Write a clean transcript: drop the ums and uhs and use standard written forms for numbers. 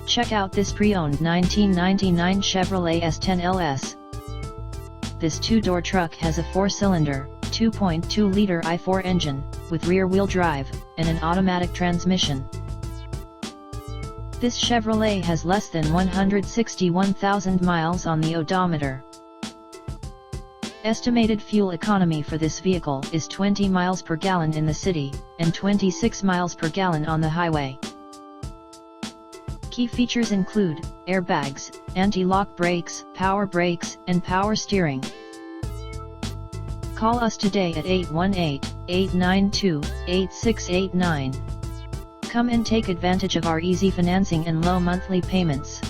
Check out this pre-owned 1999 Chevrolet S-10 LS. This two-door truck has a 4-cylinder, 2.2-liter i4 engine, with rear-wheel drive, and an automatic transmission. This Chevrolet has less than 161,000 miles on the odometer. Estimated fuel economy for this vehicle is 20 miles per gallon in the city, and 26 miles per gallon on the highway. Key features include airbags, anti-lock brakes, and power steering. Call us today at 818-892-8689. Come and take advantage of our easy financing and low monthly payments.